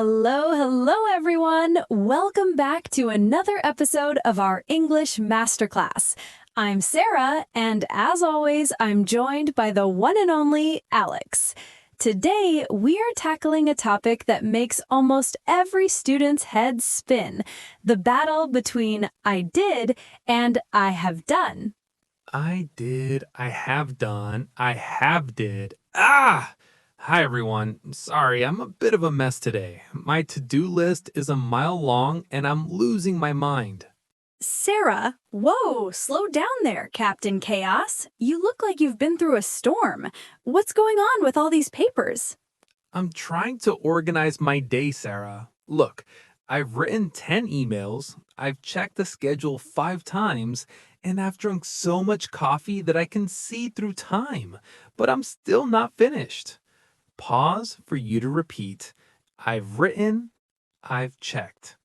Hello, hello everyone! Welcome back to another episode of our English Masterclass. I'm Sarah, and as always, I'm joined by the one and only Alex. Today, we are tackling a topic that makes almost every student's head spin, the battle between I did and I have done. I did, I have done, I have did. Ah! Hi everyone. Sorry, I'm a bit of a mess today. My to-do list is a mile long and I'm losing my mind. Sarah, whoa, slow down there, Captain Chaos. You look like you've been through a storm. What's going on with all these papers? I'm trying to organize my day, Sarah. Look, I've written 10 emails, I've checked the schedule 5 times, and I've drunk so much coffee that I can see through time, but I'm still not finished. Pause for you to repeat. I've written, I've checked.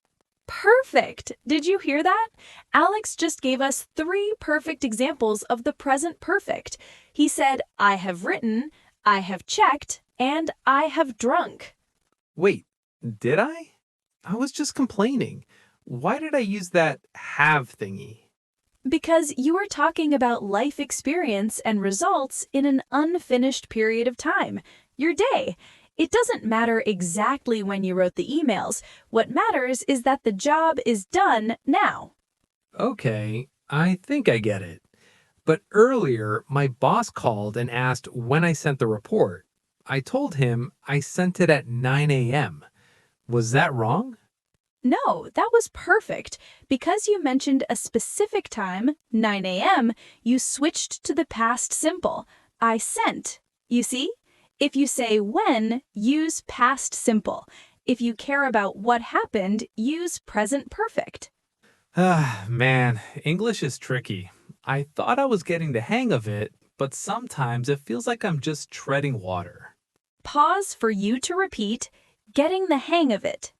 Perfect! Did you hear that? Alex just gave us 3 perfect examples of the present perfect. He said, I have written, I have checked, and I have drunk. Wait, did I? I was just complaining. Why did I use that have thingy? Because you were talking about life experience and results in an unfinished period of time, your day. It doesn't matter exactly when you wrote the emails. What matters is that the job is done now. Okay, I think I get it. But earlier, my boss called and asked when I sent the report. I told him I sent it at 9 a.m. Was that wrong? No, that was perfect. Because you mentioned a specific time, 9 a.m., you switched to the past simple. I sent. You see? If you say when, use past simple. If you care about what happened, use present perfect. Ah, man, English is tricky. I thought I was getting the hang of it, but sometimes it feels like I'm just treading water. Pause for you to repeat, getting the hang of it.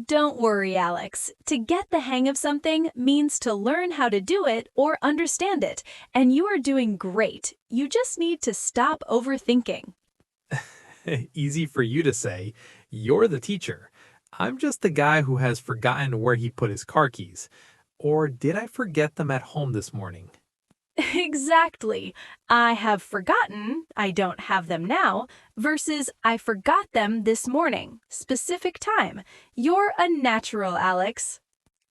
Don't worry, Alex. To get the hang of something means to learn how to do it or understand it, and you are doing great. You just need to stop overthinking. Easy for you to say. You're the teacher. I'm just the guy who has forgotten where he put his car keys. Or did I forget them at home this morning? Exactly. I have forgotten, I don't have them now, versus I forgot them this morning. Specific time. You're a natural, Alex.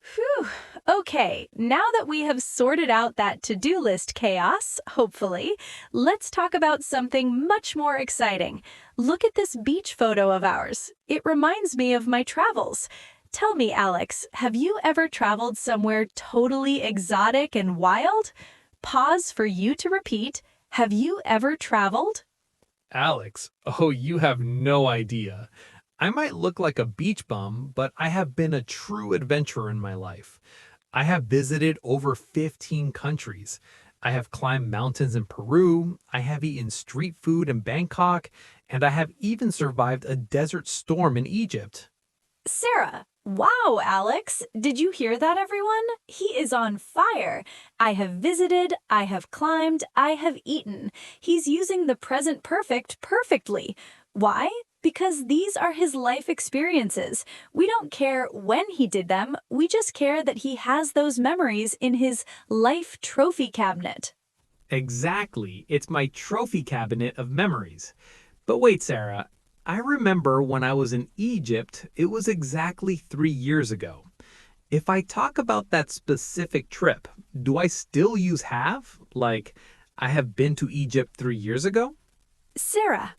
Phew. Okay, now that we have sorted out that to-do list chaos, hopefully, let's talk about something much more exciting. Look at this beach photo of ours. It reminds me of my travels. Tell me, Alex, have you ever traveled somewhere totally exotic and wild? Pause for you to repeat. Have you ever traveled? Alex, oh, you have no idea. I might look like a beach bum, but I have been a true adventurer in my life. I have visited over 15 countries. I have climbed mountains in Peru, I have eaten street food in Bangkok, and I have even survived a desert storm in Egypt. Sarah. Wow, Alex. Did you hear that, everyone? He is on fire. I have visited, I have climbed, I have eaten. He's using the present perfect perfectly. Why? Because these are his life experiences. We don't care when he did them, we just care that he has those memories in his life trophy cabinet. Exactly, it's my trophy cabinet of memories. But wait, Sarah, I remember when I was in Egypt, it was exactly 3 years ago. If I talk about that specific trip, do I still use have? Like, I have been to Egypt 3 years ago? Sarah.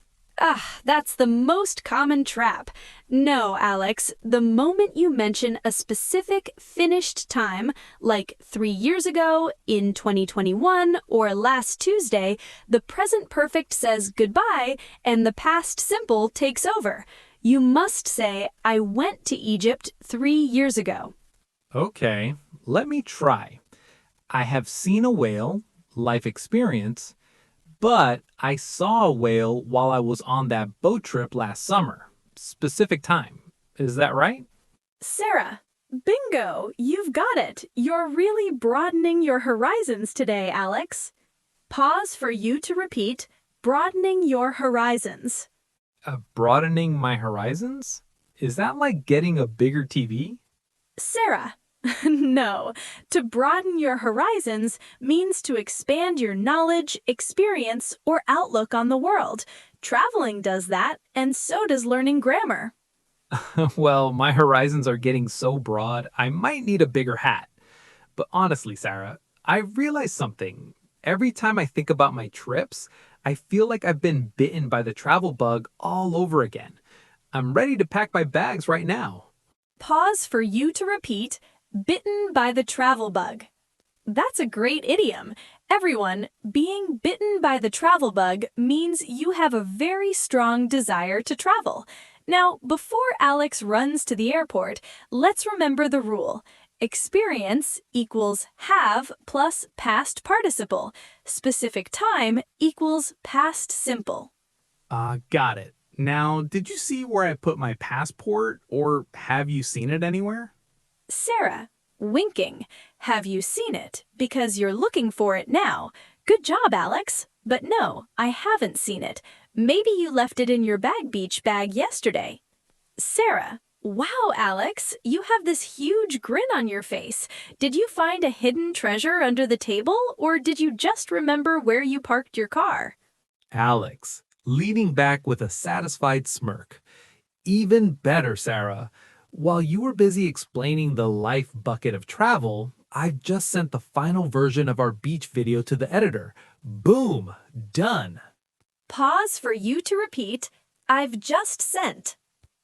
That's the most common trap. No, Alex, the moment you mention a specific finished time, like 3 years ago, in 2021, or last Tuesday, the present perfect says goodbye and the past simple takes over. You must say, I went to Egypt 3 years ago. Okay, let me try. I have seen a whale, life experience, but I saw a whale while I was on that boat trip last summer. Specific time. Is that right? Sarah, bingo, you've got it. You're really broadening your horizons today, Alex. Pause for you to repeat, broadening your horizons. Broadening my horizons? Is that like getting a bigger TV? Sarah. No, to broaden your horizons means to expand your knowledge, experience, or outlook on the world. Traveling does that, and so does learning grammar. Well, my horizons are getting so broad, I might need a bigger hat. But honestly, Sarah, I realized something. Every time I think about my trips, I feel like I've been bitten by the travel bug all over again. I'm ready to pack my bags right now. Pause for you to repeat, bitten by the travel bug. That's a great idiom. Everyone, being bitten by the travel bug means you have a very strong desire to travel. Now, before Alex runs to the airport, let's remember the rule. Experience equals have plus past participle. Specific time equals past simple. Got it. Now, did you see where I put my passport, or have you seen it anywhere? Sarah, winking. Have you seen it? Because you're looking for it now. Good job, Alex. But no, I haven't seen it. Maybe you left it in your beach bag yesterday. Sarah, wow, Alex, you have this huge grin on your face. Did you find a hidden treasure under the table, or did you just remember where you parked your car? Alex, leaning back with a satisfied smirk. Even better, Sarah. While you were busy explaining the life bucket of travel, I've just sent the final version of our beach video to the editor. Boom! Done! Pause for you to repeat, I've just sent.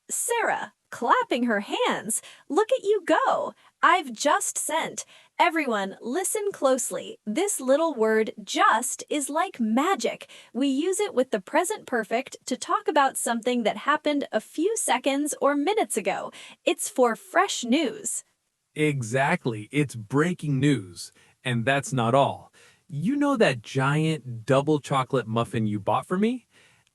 Sarah, clapping her hands. Look at you go. I've just sent. Everyone, listen closely. This little word just is like magic. We use it with the present perfect to talk about something that happened a few seconds or minutes ago. It's for fresh news. Exactly. It's breaking news. And that's not all. You know that giant double chocolate muffin you bought for me?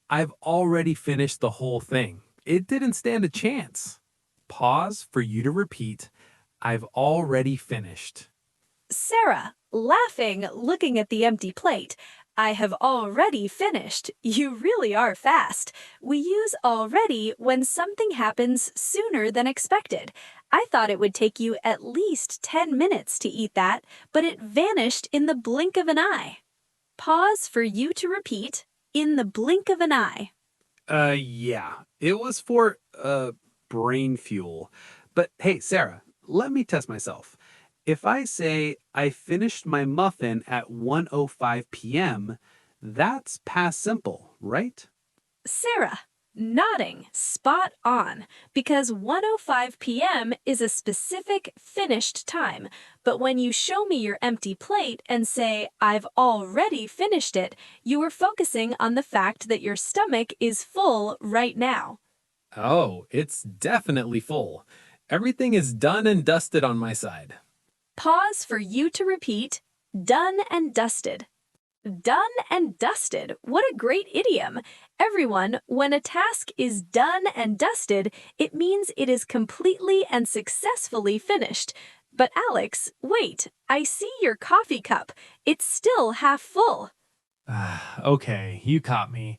I've already finished the whole thing. It didn't stand a chance. Pause for you to repeat. I've already finished. Sarah, laughing, looking at the empty plate. I have already finished. You really are fast. We use already when something happens sooner than expected. I thought it would take you at least 10 minutes to eat that, but it vanished in the blink of an eye. Pause for you to repeat, in the blink of an eye. Yeah. It was for, brain fuel. But hey, Sarah, let me test myself. If I say I finished my muffin at 1:05 p.m., that's past simple, right? Sarah, nodding, spot on, because 1:05 p.m. is a specific finished time. But when you show me your empty plate and say, I've already finished it, you are focusing on the fact that your stomach is full right now. Oh, it's definitely full. Everything is done and dusted on my side. Pause for you to repeat, done and dusted. Done and dusted. What a great idiom. Everyone, when a task is done and dusted, it means it is completely and successfully finished. But Alex, wait, I see your coffee cup. It's still half full. Okay, you caught me.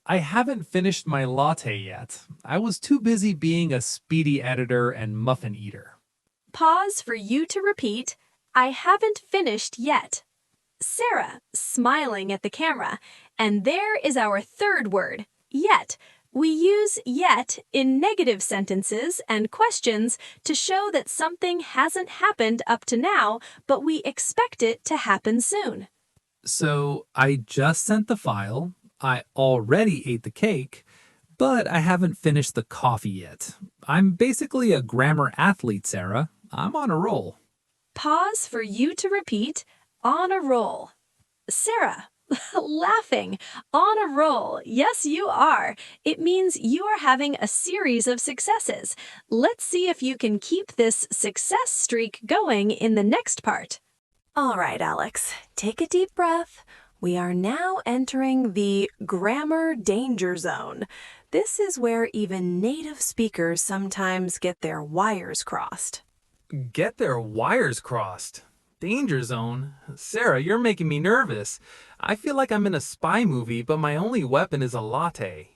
I haven't finished my latte yet. I was too busy being a speedy editor and muffin eater. Pause for you to repeat, I haven't finished yet. Sarah, smiling at the camera. And there is our third word, yet. We use yet in negative sentences and questions to show that something hasn't happened up to now, but we expect it to happen soon. So I just sent the file. I already ate the cake, but I haven't finished the coffee yet. I'm basically a grammar athlete, Sarah. I'm on a roll. Pause for you to repeat, on a roll. Sarah, laughing, on a roll. Yes, you are. It means you are having a series of successes. Let's see if you can keep this success streak going in the next part. All right, Alex, take a deep breath. We are now entering the grammar danger zone. This is where even native speakers sometimes get their wires crossed. Get their wires crossed. Danger zone. Sarah, you're making me nervous. I feel like I'm in a spy movie, but my only weapon is a latte.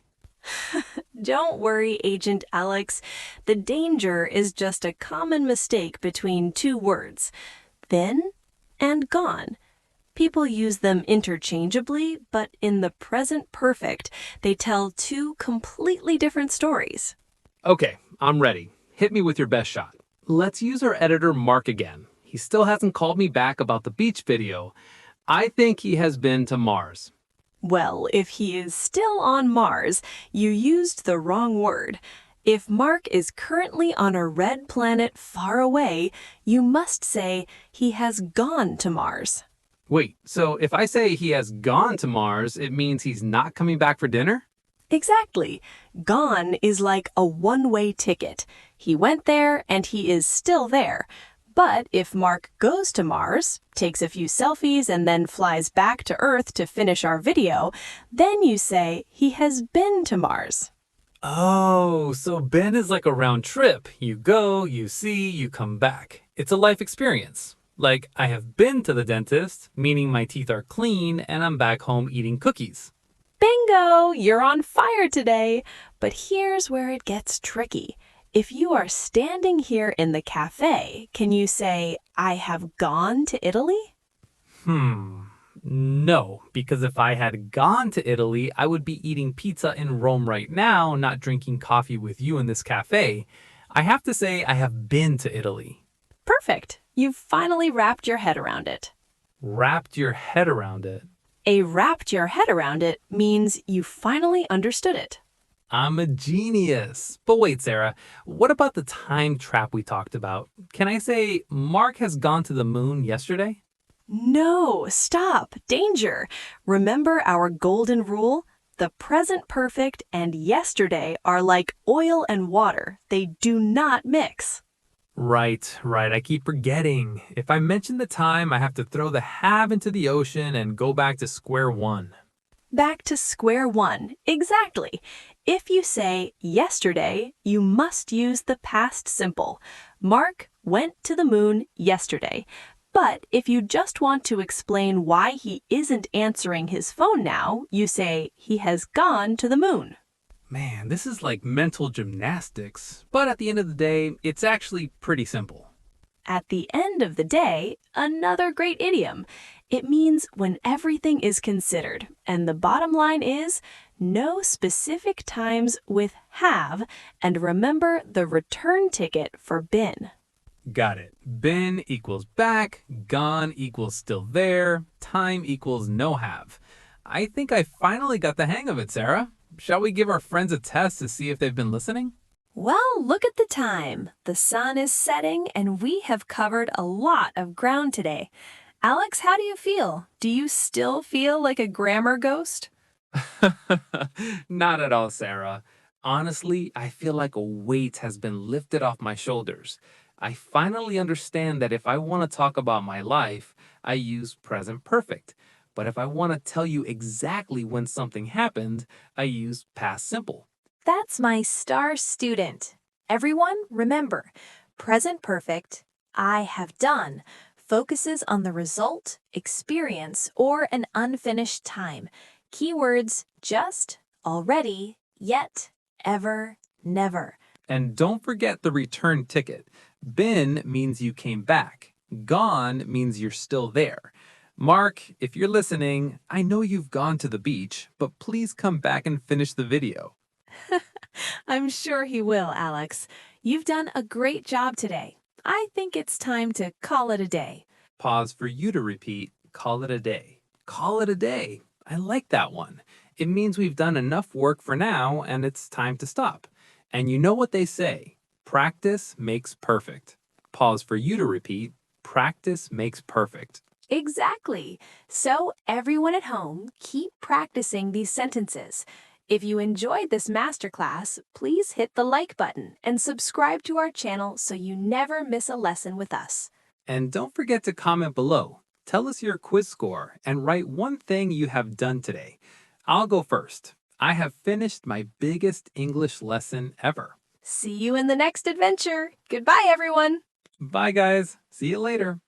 Don't worry, Agent Alex. The danger is just a common mistake between two words, been and gone. People use them interchangeably, but in the present perfect, they tell two completely different stories. Okay, I'm ready. Hit me with your best shot. Let's use our editor Mark again. He still hasn't called me back about the beach video. I think he has been to Mars. Well, if he is still on Mars, you used the wrong word. If Mark is currently on a red planet far away, you must say he has gone to Mars. Wait, so if I say he has gone to Mars, it means he's not coming back for dinner? Exactly. Gone is like a one-way ticket. He went there and he is still there. But if Mark goes to Mars, takes a few selfies, and then flies back to Earth to finish our video, then you say he has been to Mars. Oh, so Ben is like a round trip. You go, you see, you come back. It's a life experience. Like, I have been to the dentist, meaning my teeth are clean, and I'm back home eating cookies. Bingo! You're on fire today! But here's where it gets tricky. If you are standing here in the cafe, can you say, I have gone to Italy? No, because if I had gone to Italy, I would be eating pizza in Rome right now, not drinking coffee with you in this cafe. I have to say I have been to Italy. Perfect. You've finally wrapped your head around it. Wrapped your head around it. Wrapped your head around it means you finally understood it. I'm a genius. But wait, Sarah, what about the time trap we talked about? Can I say Mark has gone to the moon yesterday? No, stop. Danger. Remember our golden rule? The present perfect and yesterday are like oil and water. They do not mix. Right. I keep forgetting. If I mention the time, I have to throw the have into the ocean and go back to square one. Back to square one. Exactly. If you say yesterday, you must use the past simple. Mark went to the moon yesterday. But if you just want to explain why he isn't answering his phone now, you say he has gone to the moon. Man, this is like mental gymnastics. But at the end of the day, it's actually pretty simple. At the end of the day, another great idiom. It means when everything is considered. And the bottom line is, know specific times with have, and remember the return ticket for been. Got it. Been equals back, gone equals still there, time equals no have. I think I finally got the hang of it, Sarah. Shall we give our friends a test to see if they've been listening? Well, look at the time. The sun is setting and we have covered a lot of ground today. Alex, how do you feel? Do you still feel like a grammar ghost? Not at all, Sarah. Honestly, I feel like a weight has been lifted off my shoulders. I finally understand that if I want to talk about my life, I use present perfect. But if I want to tell you exactly when something happened, I use past simple. That's my star student. Everyone, remember, present perfect, I have done, focuses on the result, experience, or an unfinished time. Keywords just, already, yet, ever, never. And don't forget the return ticket. Been means you came back. Gone means you're still there. Mark, if you're listening, I know you've gone to the beach, but please come back and finish the video. I'm sure he will, Alex. You've done a great job today. I think it's time to call it a day. Pause for you to repeat. Call it a day. Call it a day. I like that one. It means we've done enough work for now and it's time to stop. And you know what they say, practice makes perfect. Pause for you to repeat. Practice makes perfect. Exactly. So, everyone at home, keep practicing these sentences. If you enjoyed this masterclass, please hit the like button and subscribe to our channel so you never miss a lesson with us. And don't forget to comment below. Tell us your quiz score and write one thing you have done today. I'll go first. I have finished my biggest English lesson ever. See you in the next adventure. Goodbye, everyone. Bye, guys. See you later.